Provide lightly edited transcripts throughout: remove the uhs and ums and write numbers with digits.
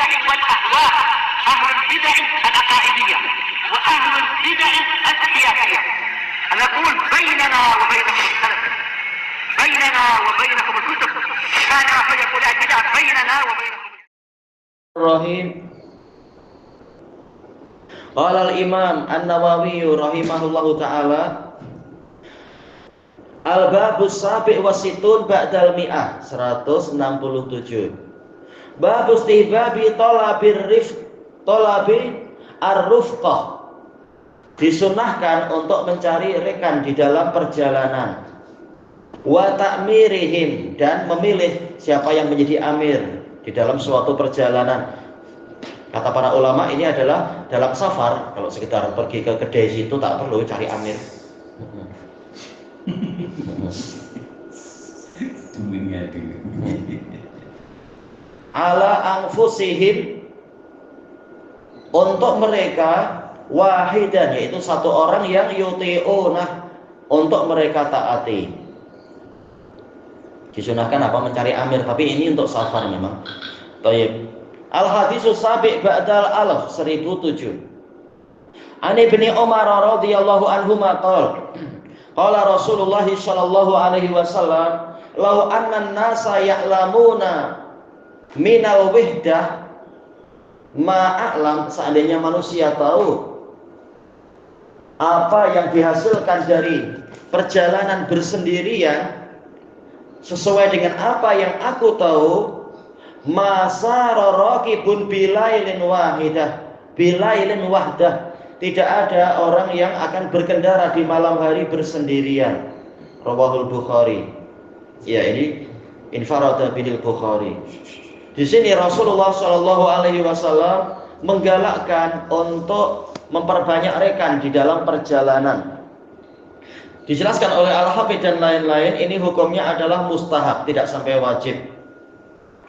البدع والأهواء، أهل البدع العقائدية وأهل البدع السياسية. نقول بيننا وبينكم السلف، بيننا وبينكم الكتب، كان فيقول البدع بيننا وبينكم. Rahim. Qala al-Imam An-Nawawi rahimahullahu taala, Al-babus sabi' wasitun ba'dal mi'ah, 167. Babus tihbabi tolabi ar-rufqah. Disunahkan untuk mencari rekan di dalam perjalanan. Wa ta'mirihim, dan memilih siapa yang menjadi amir di dalam suatu perjalanan. Kata para ulama ini adalah dalam safar. Kalau sekitar pergi ke kedai situ tak perlu cari amir. Ala anfusihim, untuk mereka, wahidan, yaitu satu orang yang yuti'unah, untuk mereka taati. Disunahkan apa? Mencari amir, tapi ini untuk safar memang. Baik. Al-hadisus sabi' ba'dal alaf, 1007. Ani bin Umar radhiyallahu anhuma qala, qala Rasulullah sallallahu alaihi wasallam, law anna an-nasa ya'lamuna minal wihdah ma a'lam, seandainya manusia tahu apa yang dihasilkan dari perjalanan bersendirian sesuai dengan apa yang aku tahu, masara raqibun bilailin wahdah, tidak ada orang yang akan berkendara di malam hari bersendirian. Rawahul Bukhari. Ya, ini infarada bil Bukhari. Di sini Rasulullah Shallallahu alaihi wasallam menggalakkan untuk memperbanyak rekan di dalam perjalanan. Dijelaskan oleh Al-Hafidz dan lain-lain, ini hukumnya adalah mustahab, tidak sampai wajib.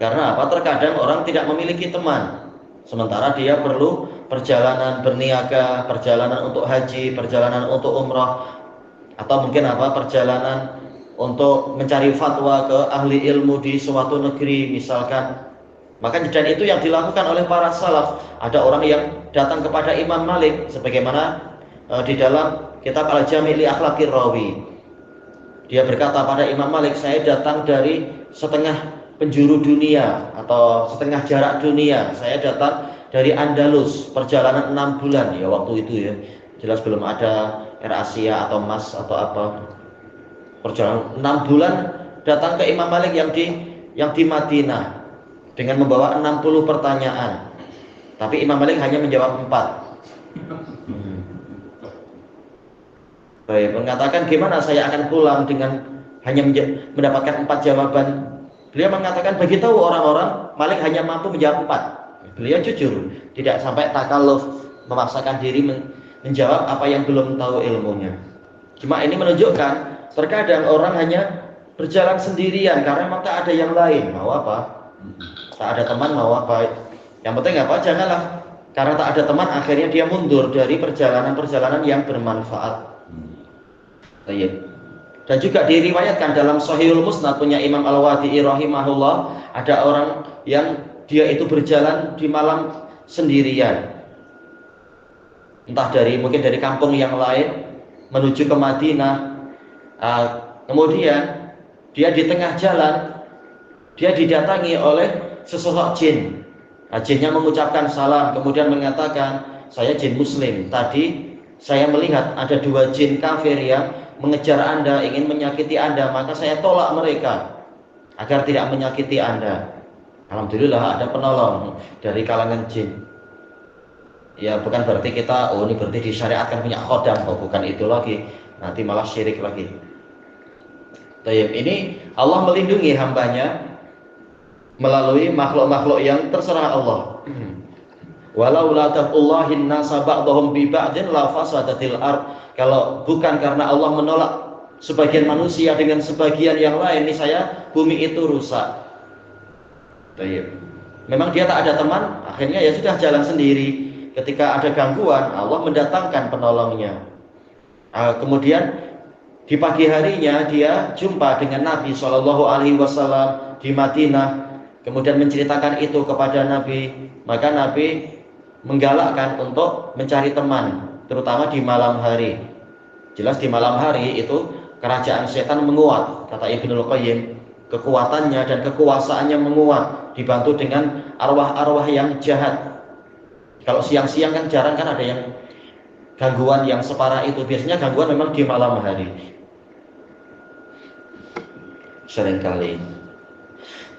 Karena apa? Terkadang orang tidak memiliki teman, sementara dia perlu perjalanan berniaga, perjalanan untuk haji, perjalanan untuk umrah, atau mungkin apa? Perjalanan untuk mencari fatwa ke ahli ilmu di suatu negeri misalkan. Maka dan itu yang dilakukan oleh para salaf. Ada orang yang datang kepada Imam Malik, sebagaimana di dalam kitab Al-Jami' li Akhlaqir Rawi. Dia berkata pada Imam Malik, saya datang dari setengah penjuru dunia atau setengah jarak dunia. Saya datang dari Andalus, perjalanan 6 bulan ya waktu itu ya. Jelas belum ada Air Asia atau Mas atau apa. Perjalanan 6 bulan datang ke Imam Malik yang di Madinah dengan membawa 60 pertanyaan. Tapi Imam Malik hanya menjawab 4. Baik, mengatakan gimana saya akan pulang dengan hanya mendapatkan 4 jawaban. Beliau mengatakan bagi tahu orang-orang, Malik hanya mampu menjawab 4. Beliau jujur, tidak sampai takalluf memaksakan diri menjawab apa yang belum tahu ilmunya. Cuma ini menunjukkan terkadang orang hanya berjalan sendirian karena memang tak ada yang lain. Mau apa? Tak ada teman, mau apa? Yang penting apa? Janganlah karena tak ada teman akhirnya dia mundur dari perjalanan-perjalanan yang bermanfaat. Dan juga diriwayatkan dalam Sahihul Musnad punya Imam Al-Wadi'i rahimahullah, ada orang yang dia itu berjalan di malam sendirian, entah mungkin dari kampung yang lain menuju ke Madinah. Kemudian dia di tengah jalan dia didatangi oleh sesosok jin. Jinnya mengucapkan salam, kemudian mengatakan, saya jin muslim, tadi saya melihat ada 2 jin kafir yang mengejar Anda, ingin menyakiti Anda, maka saya tolak mereka agar tidak menyakiti Anda. Alhamdulillah ada penolong dari kalangan jin. Ya bukan berarti kita, ini berarti disyariatkan punya khodam, bukan itu lagi, nanti malah syirik lagi. Ini Allah melindungi hambanya melalui makhluk-makhluk yang terserah Allah. Walau la taqullahin nasa ba'dhum bi ba'din la fasadatil ard. Kalau bukan karena Allah menolak sebagian manusia dengan sebagian yang lain, niscaya bumi itu rusak. Memang dia tak ada teman, akhirnya ya sudah jalan sendiri. Ketika ada gangguan, Allah mendatangkan penolongnya. Kemudian di pagi harinya dia jumpa dengan Nabi SAW di Madinah. kemudian menceritakan itu kepada Nabi, maka Nabi menggalakkan untuk mencari teman, terutama di malam hari. Jelas di malam hari itu kerajaan setan menguat, kata Ibnul Qayyim, kekuatannya dan kekuasaannya menguat, dibantu dengan arwah-arwah yang jahat. Kalau siang-siang kan jarang kan ada yang gangguan yang separah itu, biasanya gangguan memang di malam hari. Seringkali.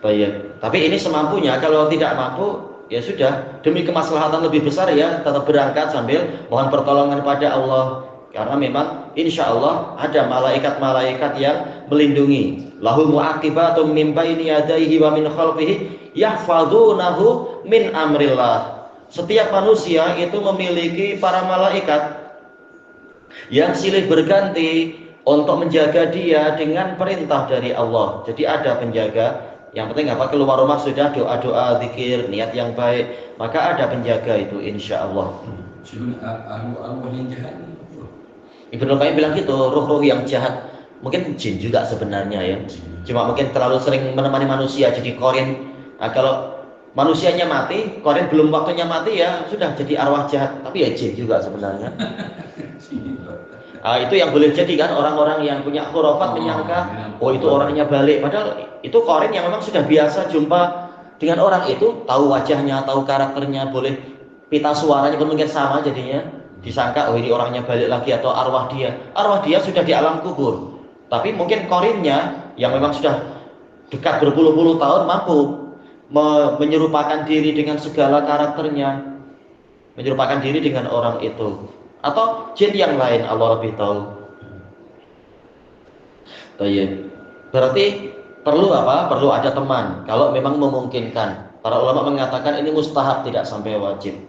Baik. Tapi ini semampunya, kalau tidak mampu ya sudah, demi kemaslahatan lebih besar ya tetap berangkat sambil mohon pertolongan pada Allah, karena memang insya Allah ada malaikat-malaikat yang melindungi. Lahu mu'aqibatum min baini yadayhi wa min khalfihi yahfazunahu min amrillah. Setiap manusia itu memiliki para malaikat yang silih berganti untuk menjaga dia dengan perintah dari Allah. Jadi ada penjaga. Yang penting apa, keluar rumah sudah doa-doa, zikir, niat yang baik, maka ada penjaga itu insya Allah. Arwah yang jahat. Ibnu Qayyim bilang gitu, ruh-ruh yang jahat mungkin jin juga sebenarnya ya. Cuma mungkin terlalu sering menemani manusia jadi korin. Nah, kalau manusianya mati, korin belum waktunya mati ya sudah jadi arwah jahat, tapi ya jin juga sebenarnya. Nah, itu yang boleh jadi kan, orang-orang yang punya khurafat menyangka oh itu orangnya balik, padahal itu korin yang memang sudah biasa jumpa dengan orang itu, tahu wajahnya, tahu karakternya, boleh pita suaranya pun mungkin sama, jadinya disangka oh ini orangnya balik lagi atau arwah dia sudah di alam kubur. Tapi mungkin korinnya yang memang sudah dekat berpuluh-puluh tahun mampu menyerupakan diri dengan segala karakternya, menyerupakan diri dengan orang itu. Atau jin yang lain, Allah lebih tahu. Berarti perlu apa? Perlu ada teman. Kalau memang memungkinkan. Para ulama mengatakan ini mustahab, tidak sampai wajib.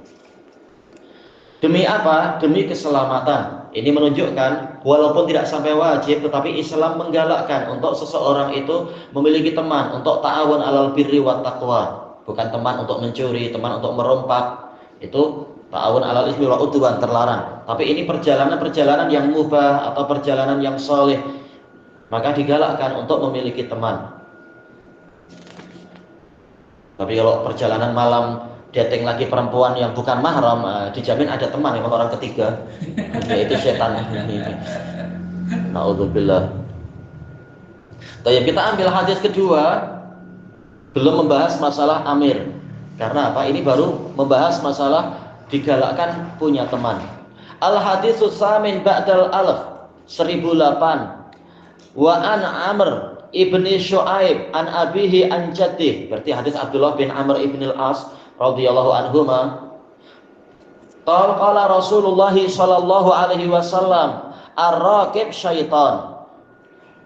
Demi apa? Demi keselamatan. Ini menunjukkan walaupun tidak sampai wajib, tetapi Islam menggalakkan untuk seseorang itu memiliki teman untuk ta'awun alal birri wat taqwa. Bukan teman untuk mencuri, teman untuk merompak. Itu ta'awun alal ismi wal udwan, terlarang. Tapi ini perjalanan yang mubah atau perjalanan yang soleh, maka digalakkan untuk memiliki teman. Tapi kalau perjalanan malam dating lagi perempuan yang bukan mahram, dijamin ada teman yang orang ketiga, yaitu setan. Naudzubillah. Kita ambil hadis kedua, belum membahas masalah amir. Karena apa? Ini baru membahas masalah digalakkan punya teman. Al haditsus samin ba'dal alaf 1008. Wa an Amr ibni Shu'aib an abihi an jaddih. Berarti hadis Abdullah bin Amr ibn al-As radhiyallahu anhuma. Qala Rasulullah sallallahu alaihi wasallam, ar-raqib syaitan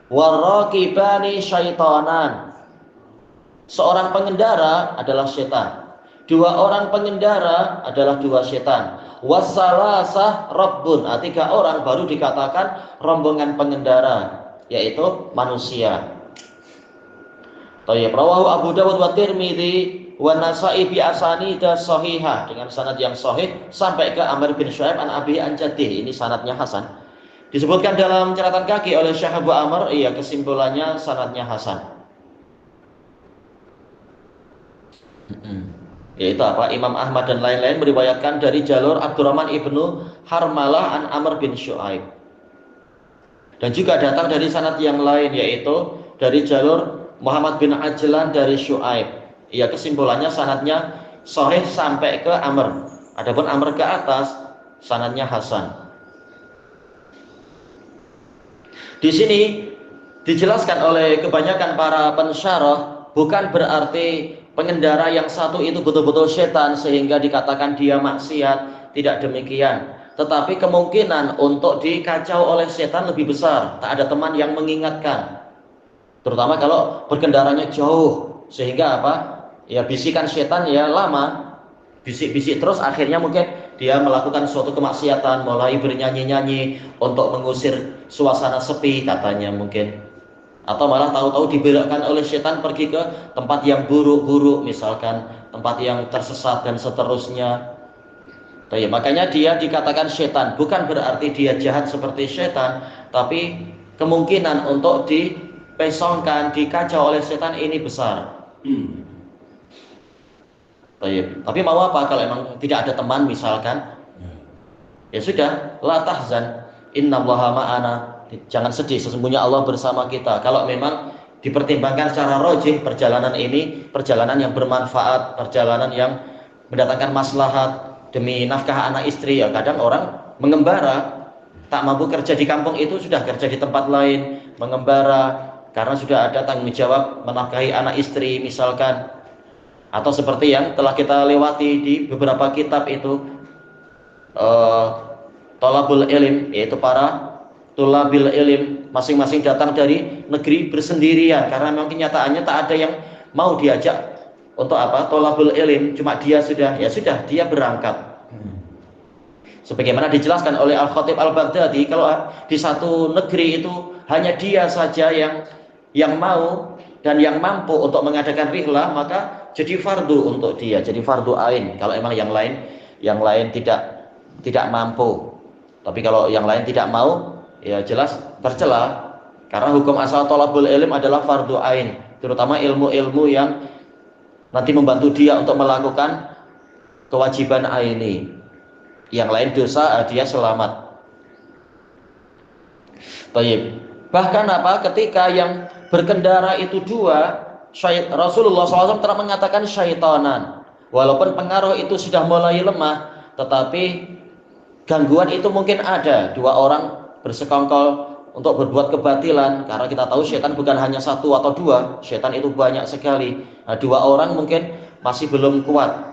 war-raqibani syaitanan. Seorang pengendara adalah setan. Dua orang pengendara adalah dua setan. Wassalasah rabbun. 3 orang baru dikatakan rombongan pengendara, yaitu manusia. Rawahu Abu Dawud wa Tirmidzi wa Nasa'i bi asanida sahihah, dengan sanad yang sahih sampai ke Amr bin Shu'aib an Abi an Jaddih. Ini sanadnya hasan. Disebutkan dalam catatan kaki oleh Syekh Abu Amr, kesimpulannya sanadnya hasan. Yaitu apa? Imam Ahmad dan lain-lain meriwayatkan dari jalur Abdurrahman ibnu Harmalah an Amr bin Shu'aib. Dan juga datang dari sanad yang lain, yaitu dari jalur Muhammad bin Ajlan dari Shu'aib. Kesimpulannya sanadnya sahih sampai ke Amr. Adapun Amr ke atas, sanadnya hasan. Di sini dijelaskan oleh kebanyakan para pensyarah, bukan berarti pengendara yang satu itu betul-betul setan sehingga dikatakan dia maksiat, tidak demikian. Tetapi kemungkinan untuk dikacau oleh setan lebih besar. Tak ada teman yang mengingatkan. Terutama kalau berkendaranya jauh, sehingga apa? Bisikan setan lama, bisik-bisik terus, akhirnya mungkin dia melakukan suatu kemaksiatan, mulai bernyanyi-nyanyi untuk mengusir suasana sepi katanya mungkin. Atau malah tahu-tahu dibelokkan oleh setan pergi ke tempat yang buruk-buruk, misalkan tempat yang tersesat dan seterusnya. Makanya dia dikatakan setan, bukan berarti dia jahat seperti setan, tapi kemungkinan untuk dipesongkan, dikacau oleh setan ini besar. Baik. Tapi mau apa kalau emang tidak ada teman misalkan? Ya sudah, la tahzan, innallaha ma'ana. Jangan sedih, sesungguhnya Allah bersama kita. Kalau memang dipertimbangkan secara rojih, perjalanan ini perjalanan yang bermanfaat, perjalanan yang mendatangkan maslahat demi nafkah anak istri. Ya kadang orang mengembara, tak mampu kerja di kampung itu sudah kerja di tempat lain, mengembara karena sudah ada tanggung jawab menafkahi anak istri misalkan. Atau seperti yang telah kita lewati di beberapa kitab itu, tolabul ilm, yaitu para tulabil ilm masing-masing datang dari negeri bersendirian karena memang kenyataannya tak ada yang mau diajak untuk apa, tolabul ilm, cuma dia sudah dia berangkat. Sebagaimana dijelaskan oleh Al-Khatib Al-Baghdadi, kalau di satu negeri itu hanya dia saja yang mau dan yang mampu untuk mengadakan rihlah, maka jadi fardu untuk dia, jadi fardu ain. Kalau emang yang lain tidak mampu. Tapi kalau yang lain tidak mau, ya jelas tercela. Karena hukum asal thalabul ilm adalah fardu ain, terutama ilmu-ilmu yang nanti membantu dia untuk melakukan kewajiban aini. Yang lain dosa, dia selamat. Baik. Bahkan apa? Ketika yang berkendara itu dua, Rasulullah SAW telah mengatakan syaitanan. Walaupun pengaruh itu sudah mulai lemah, tetapi gangguan itu mungkin ada. Dua orang bersekongkol untuk berbuat kebatilan, karena kita tahu syaitan bukan hanya satu atau dua, syaitan itu banyak sekali. Nah, dua orang mungkin masih belum kuat.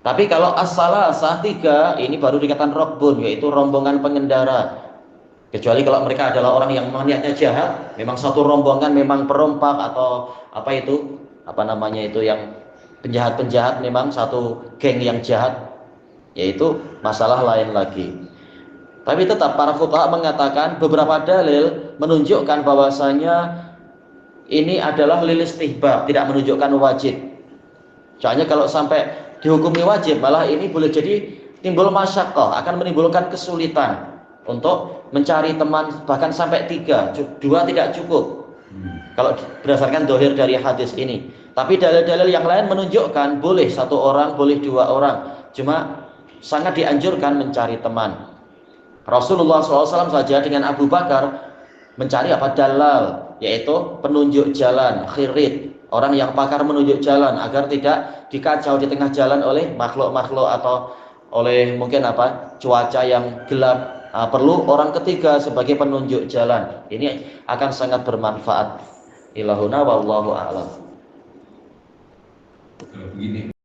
Tapi kalau as-salasah tiga, ini baru dikatakan rokbun, yaitu rombongan pengendara. Kecuali kalau mereka adalah orang yang niatnya jahat, memang satu rombongan, memang perompak atau yang penjahat-penjahat, memang satu geng yang jahat, yaitu masalah lain lagi. Tapi tetap para fuqaha mengatakan beberapa dalil menunjukkan bahwasanya ini adalah lil istihbab, tidak menunjukkan wajib. Soalnya kalau sampai dihukumi wajib, malah ini boleh jadi timbul masyaqqah, akan menimbulkan kesulitan untuk mencari teman, bahkan sampai 3, 2 tidak cukup. Kalau berdasarkan dohir dari hadis ini. Tapi dalil-dalil yang lain menunjukkan boleh 1 orang, boleh 2 orang. Cuma sangat dianjurkan mencari teman. Rasulullah SAW saja dengan Abu Bakar mencari apa? Dalal, yaitu penunjuk jalan, khirit, orang yang pakar menunjuk jalan agar tidak dikacau di tengah jalan oleh makhluk-makhluk atau oleh mungkin cuaca yang gelap. Perlu orang ketiga sebagai penunjuk jalan. Ini akan sangat bermanfaat. Ilahuna wallahu a'lam. Kalau begini